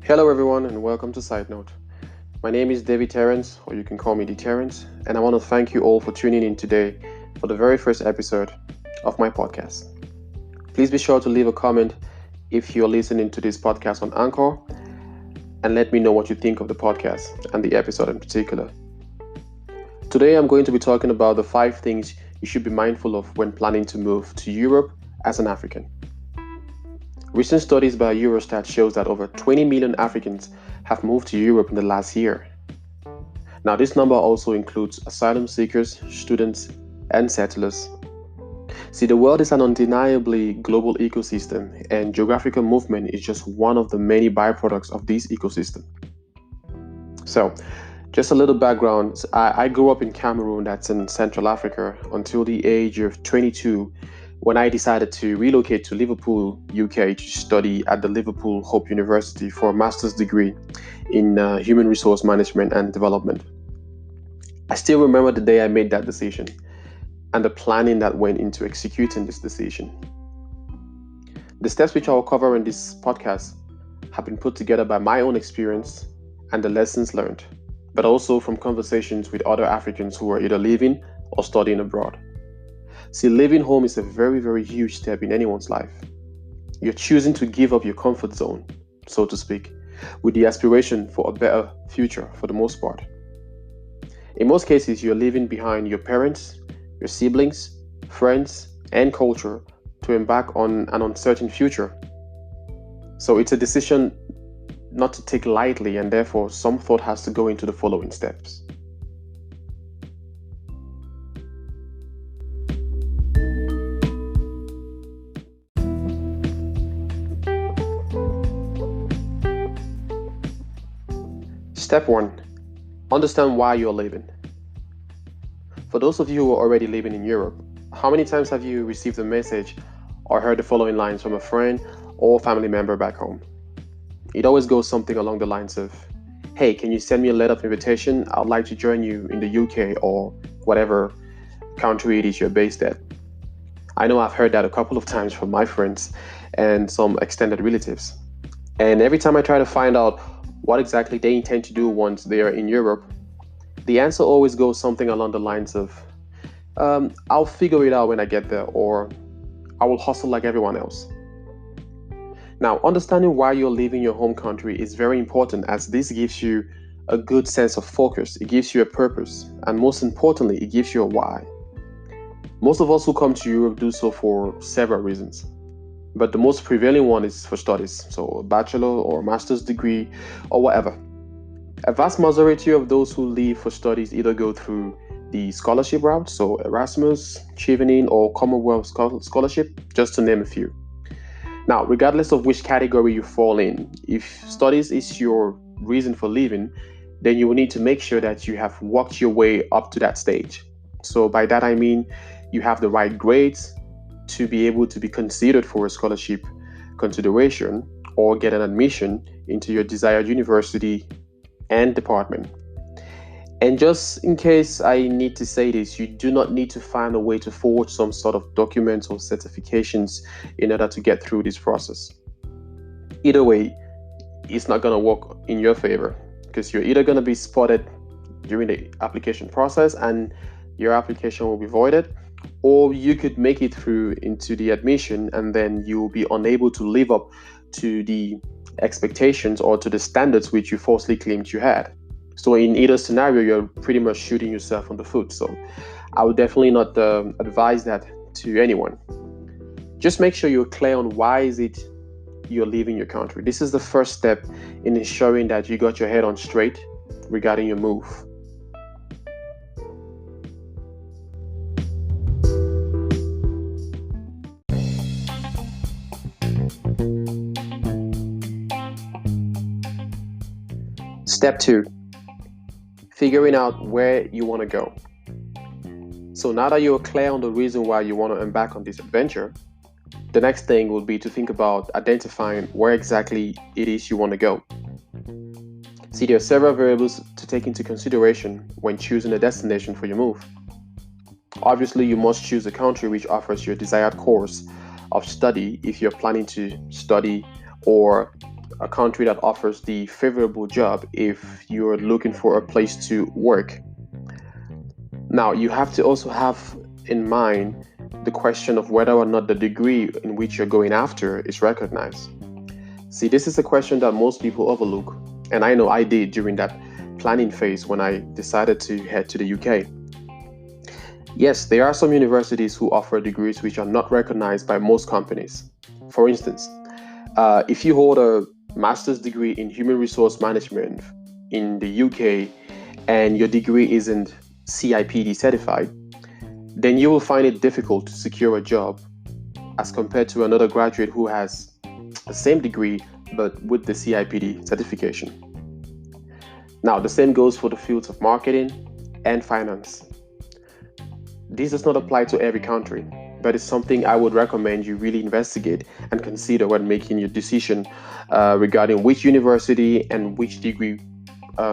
Hello, everyone, and welcome to Side Note. My name is D-Terence, or you can call me D-Terence, and I want to thank you all for tuning in today for the very first episode of my podcast. Please be sure to leave a comment if you're listening to this podcast on Anchor, and let me know what you think of the podcast and the episode in particular. Today, I'm going to be talking about the 5 things you should be mindful of when planning to move to Europe as an African. Recent studies by Eurostat shows that over 20 million Africans have moved to Europe in the last year. Now, this number also includes asylum seekers, students, and settlers. See, the world is an undeniably global ecosystem, and geographical movement is just one of the many byproducts of this ecosystem. So, just a little background. I grew up in Cameroon, that's in Central Africa, until the age of 22, when I decided to relocate to Liverpool, UK, to study at the Liverpool Hope University for a master's degree in human resource management and development. I still remember the day I made that decision and the planning that went into executing this decision. The steps which I will cover in this podcast have been put together by my own experience and the lessons learned, but also from conversations with other Africans who are either living or studying abroad. See, leaving home is a very, very huge step in anyone's life. You're choosing to give up your comfort zone, so to speak, with the aspiration for a better future for the most part. In most cases, you're leaving behind your parents, your siblings, friends, and culture to embark on an uncertain future. So it's a decision not to take lightly, and therefore some thought has to go into the following steps. Step 1. Understand why you're leaving. For those of you who are already living in Europe, how many times have you received a message or heard the following lines from a friend or family member back home? It always goes something along the lines of, "Hey, can you send me a letter of invitation? I'd like to join you in the UK or whatever country it is you're based at." I know I've heard that a couple of times from my friends and some extended relatives. And every time I try to find out what exactly they intend to do once they are in Europe, the answer always goes something along the lines of, "I'll figure it out when I get there," or "I will hustle like everyone else." Now, understanding why you're leaving your home country is very important, as this gives you a good sense of focus, it gives you a purpose, and most importantly, it gives you a why. Most of us who come to Europe do so for several reasons, but the most prevailing one is for studies, so a bachelor or master's degree or whatever. A vast majority of those who leave for studies either go through the scholarship route, so Erasmus, Chevening, or Commonwealth Scholarship, just to name a few. Now, regardless of which category you fall in, if studies is your reason for leaving, then you will need to make sure that you have worked your way up to that stage. So by that I mean you have the right grades to be able to be considered for a scholarship consideration or get an admission into your desired university and department. And just in case I need to say this, you do not need to find a way to forge some sort of documents or certifications in order to get through this process. Either way, it's not going to work in your favor, because you're either going to be spotted during the application process and your application will be voided, or you could make it through into the admission and then you will be unable to live up to the expectations or to the standards which you falsely claimed you had. So in either scenario, you're pretty much shooting yourself on the foot. So I would definitely not advise that to anyone. Just make sure you're clear on why is it you're leaving your country. This is the first step in ensuring that you got your head on straight regarding your move. Step 2. Figuring out where you want to go. So now that you're clear on the reason why you want to embark on this adventure, the next thing will be to think about identifying where exactly it is you want to go. See, there are several variables to take into consideration when choosing a destination for your move. Obviously, you must choose a country which offers your desired course of study if you're planning to study or a country that offers the favorable job if you're looking for a place to work. Now, you have to also have in mind the question of whether or not the degree in which you're going after is recognized. See, this is a question that most people overlook, and I know I did during that planning phase when I decided to head to the UK. Yes, there are some universities who offer degrees which are not recognized by most companies. For instance, if you hold a master's degree in human resource management in the UK and your degree isn't CIPD certified, then you will find it difficult to secure a job as compared to another graduate who has the same degree but with the CIPD certification. Now, the same goes for the fields of marketing and finance. This does not apply to every country, but it's something I would recommend you really investigate and consider when making your decision regarding which university and which degree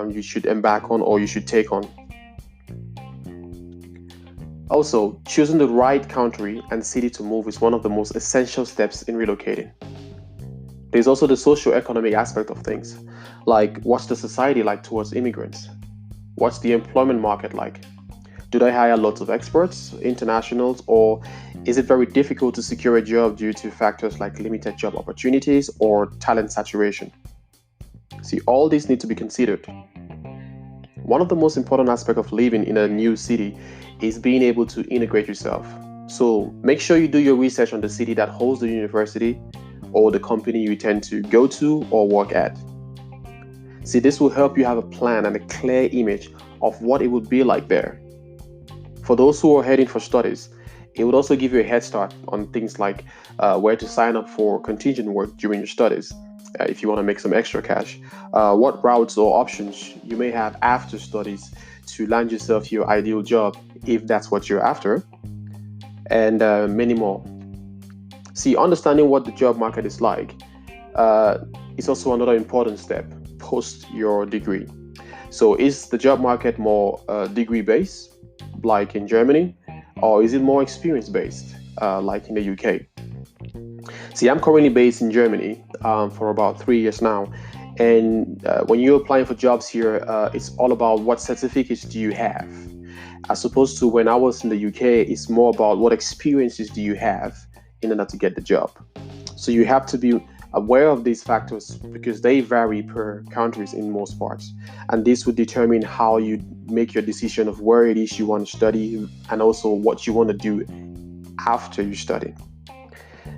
you should embark on or you should take on. Also, choosing the right country and city to move is one of the most essential steps in relocating. There's also the socio-economic aspect of things, like what's the society like towards immigrants? What's the employment market like? Do they hire lots of experts, internationals, or is it very difficult to secure a job due to factors like limited job opportunities or talent saturation? See, all these need to be considered. One of the most important aspects of living in a new city is being able to integrate yourself. So make sure you do your research on the city that holds the university or the company you intend to go to or work at. See, this will help you have a plan and a clear image of what it would be like there. For those who are heading for studies, it would also give you a head start on things like where to sign up for contingent work during your studies, if you want to make some extra cash, what routes or options you may have after studies to land yourself your ideal job if that's what you're after, and many more. See, understanding what the job market is like is also another important step post your degree. So is the job market more degree based, like in Germany, or is it more experience based, like in the UK? See, I'm currently based in Germany for about 3 years now. And when you're applying for jobs here, it's all about what certificates do you have. As opposed to when I was in the UK, it's more about what experiences do you have in order to get the job. So you have to be aware of these factors because they vary per countries in most parts. And this would determine how you make your decision of where it is you want to study and also what you want to do after you study.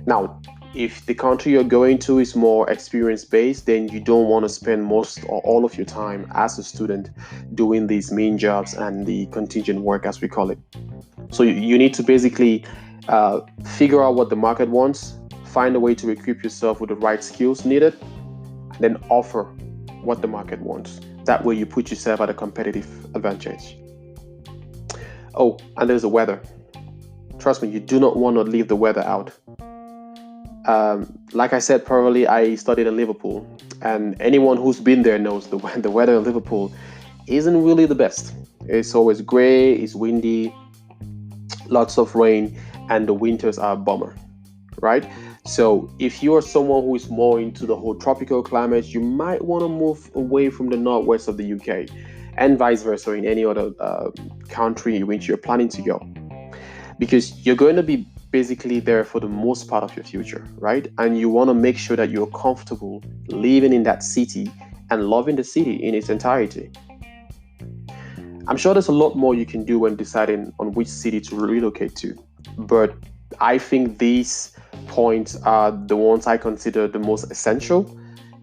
Now, if the country you're going to is more experience-based, then you don't want to spend most or all of your time as a student doing these main jobs and the contingent work, as we call it. So you need to basically figure out what the market wants, find a way to equip yourself with the right skills needed, and then offer what the market wants. That way you put yourself at a competitive advantage. Oh, and there's the weather. Trust me, you do not want to leave the weather out. Like I said, probably I studied in Liverpool, and anyone who's been there knows the weather in Liverpool isn't really the best. It's always gray, it's windy, lots of rain, and the winters are a bummer, right? So if you are someone who is more into the whole tropical climate, you might want to move away from the northwest of the UK, and vice versa in any other country in which you're planning to go, because you're going to be basically there for the most part of your future, right? And you want to make sure that you're comfortable living in that city and loving the city in its entirety. I'm sure there's a lot more you can do when deciding on which city to relocate to, but I think these points are the ones I consider the most essential.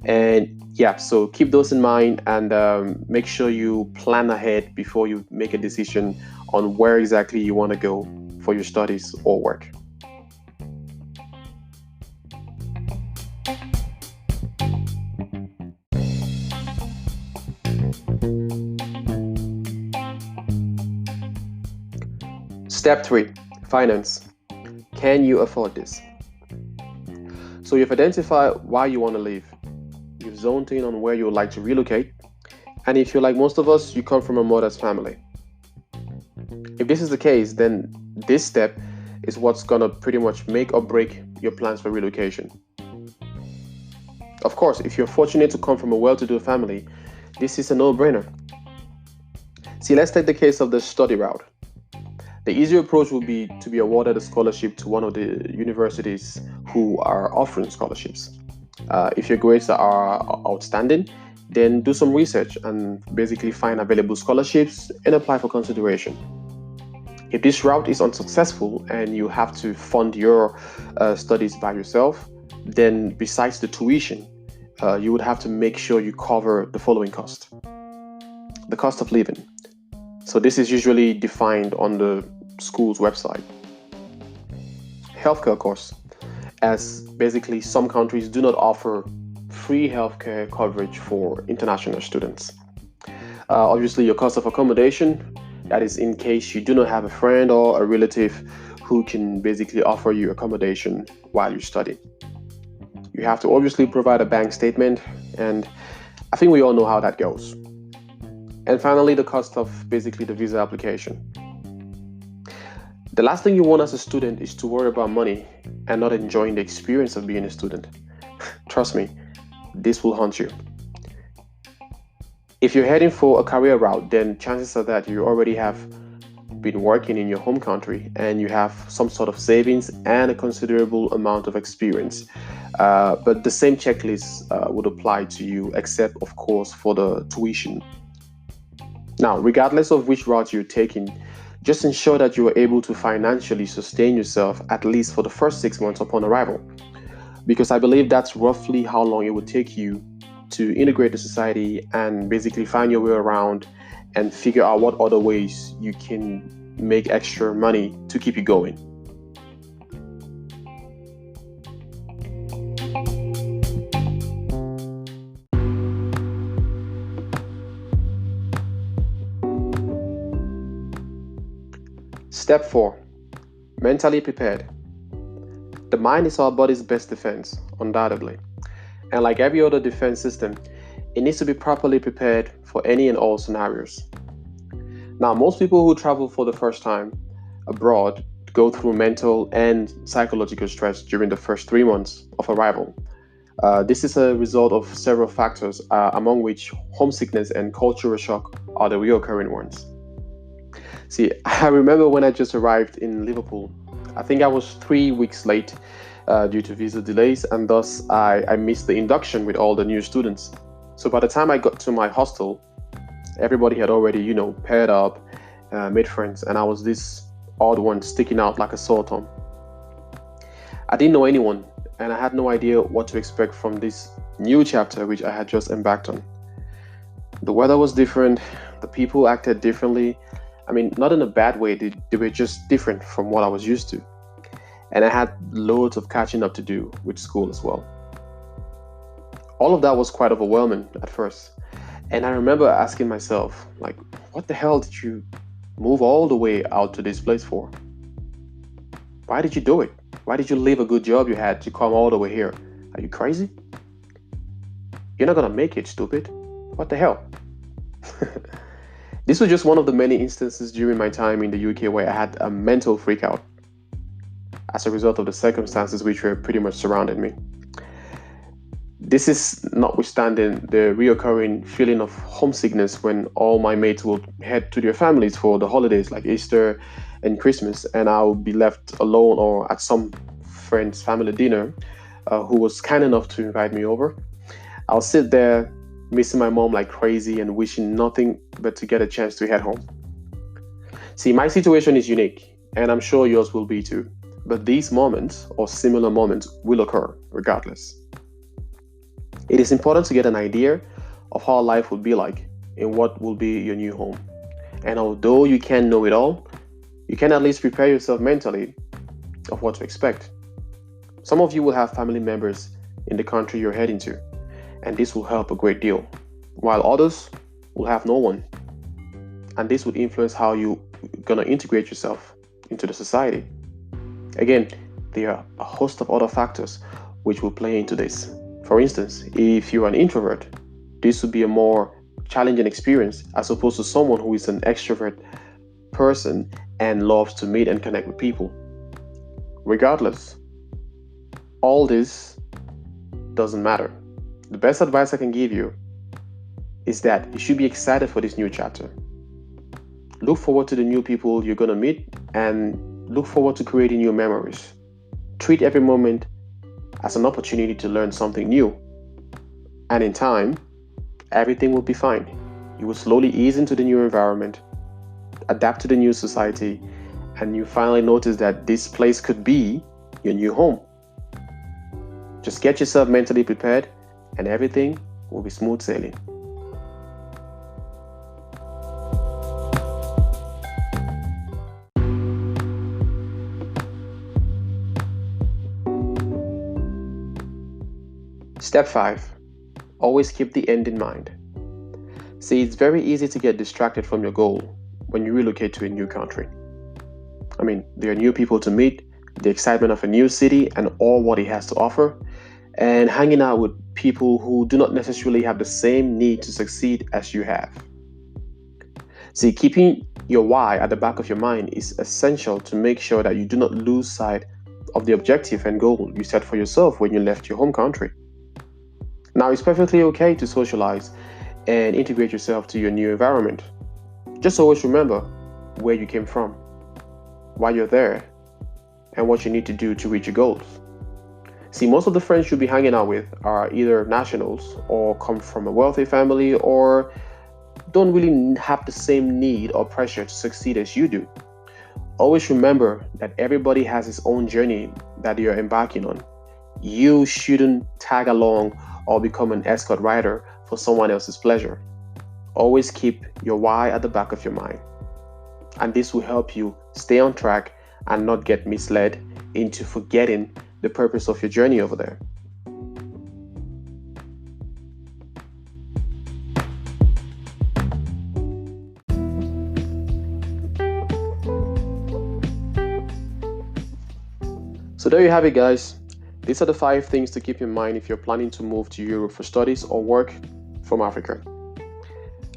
And yeah, so keep those in mind and make sure you plan ahead before you make a decision on where exactly you want to go for your studies or work. Step 3, finance. Can you afford this? So you've identified why you want to leave. You've zoned in on where you would like to relocate. And if you're like most of us, you come from a modest family. If this is the case, then this step is what's going to pretty much make or break your plans for relocation. Of course, if you're fortunate to come from a well-to-do family, this is a no-brainer. See, let's take the case of the study route. The easier approach would be to be awarded a scholarship to one of the universities who are offering scholarships. If your grades are outstanding, then do some research and basically find available scholarships and apply for consideration. If this route is unsuccessful and you have to fund your studies by yourself, then besides the tuition, you would have to make sure you cover the following cost. The cost of living. So this is usually defined on the school's website. Healthcare costs, as basically some countries do not offer free healthcare coverage for international students. Obviously, your cost of accommodation, that is in case you do not have a friend or a relative who can basically offer you accommodation while you study. You have to obviously provide a bank statement, and I think we all know how that goes. And finally, the cost of basically the visa application. The last thing you want as a student is to worry about money and not enjoying the experience of being a student. Trust me, this will haunt you. If you're heading for a career route, then chances are that you already have been working in your home country and you have some sort of savings and a considerable amount of experience. But the same checklist would apply to you, except, of course, for the tuition. Now, regardless of which route you're taking, just ensure that you are able to financially sustain yourself at least for the first 6 months upon arrival, because I believe that's roughly how long it would take you to integrate the society and basically find your way around and figure out what other ways you can make extra money to keep you going. Step 4. Mentally prepared. The mind is our body's best defense, undoubtedly. And like every other defense system, it needs to be properly prepared for any and all scenarios. Now, most people who travel for the first time abroad go through mental and psychological stress during the first 3 months of arrival. This is a result of several factors, among which homesickness and cultural shock are the recurring ones. See, I remember when I just arrived in Liverpool, I think I was 3 weeks late due to visa delays, and thus I missed the induction with all the new students. So by the time I got to my hostel, everybody had already, paired up, made friends, and I was this odd one sticking out like a sore thumb. I didn't know anyone, and I had no idea what to expect from this new chapter which I had just embarked on. The weather was different, the people acted differently. I mean, not in a bad way, they were just different from what I was used to. And I had loads of catching up to do with school as well. All of that was quite overwhelming at first. And I remember asking myself, like, what the hell did you move all the way out to this place for? Why did you do it? Why did you leave a good job you had to come all the way here? Are you crazy? You're not gonna make it, stupid. What the hell? This was just one of the many instances during my time in the UK where I had a mental freakout as a result of the circumstances which were pretty much surrounding me. This is notwithstanding the reoccurring feeling of homesickness when all my mates will head to their families for the holidays like Easter and Christmas, and I'll be left alone or at some friend's family dinner who was kind enough to invite me over. I'll sit there missing my mom like crazy and wishing nothing but to get a chance to head home. See, my situation is unique, and I'm sure yours will be too. But these moments or similar moments will occur regardless. It is important to get an idea of how life will be like in what will be your new home. And although you can't know it all, you can at least prepare yourself mentally of what to expect. Some of you will have family members in the country you're heading to, and this will help a great deal, while others will have no one. And this would influence how you're gonna integrate yourself into the society. Again, there are a host of other factors which will play into this. For instance, if you're an introvert, this would be a more challenging experience as opposed to someone who is an extrovert person and loves to meet and connect with people. Regardless, all this doesn't matter. The best advice I can give you is that you should be excited for this new chapter. Look forward to the new people you're going to meet and look forward to creating new memories. Treat every moment as an opportunity to learn something new. And in time, everything will be fine. You will slowly ease into the new environment, adapt to the new society, and you finally notice that this place could be your new home. Just get yourself mentally prepared and everything will be smooth sailing. Step 5. Always keep the end in mind. See, it's very easy to get distracted from your goal when you relocate to a new country. There are new people to meet, the excitement of a new city and all what it has to offer, and hanging out with people who do not necessarily have the same need to succeed as you have. See, keeping your why at the back of your mind is essential to make sure that you do not lose sight of the objective and goal you set for yourself when you left your home country. Now, it's perfectly okay to socialize and integrate yourself to your new environment. Just always remember where you came from, why you're there, and what you need to do to reach your goals. See, most of the friends you'll be hanging out with are either nationals or come from a wealthy family or don't really have the same need or pressure to succeed as you do. Always remember that everybody has his own journey that you're embarking on. You shouldn't tag along or become an escort rider for someone else's pleasure. Always keep your why at the back of your mind. And this will help you stay on track and not get misled into forgetting the purpose of your journey over there. So there you have it, guys. These are the 5 things to keep in mind if you're planning to move to Europe for studies or work from Africa.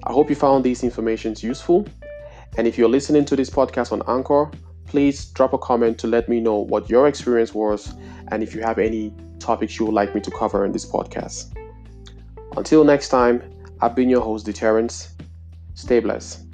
I hope you found these informations useful. And if you're listening to this podcast on Anchor, please drop a comment to let me know what your experience was and if you have any topics you would like me to cover in this podcast. Until next time, I've been your host, D-Terence. Stay blessed.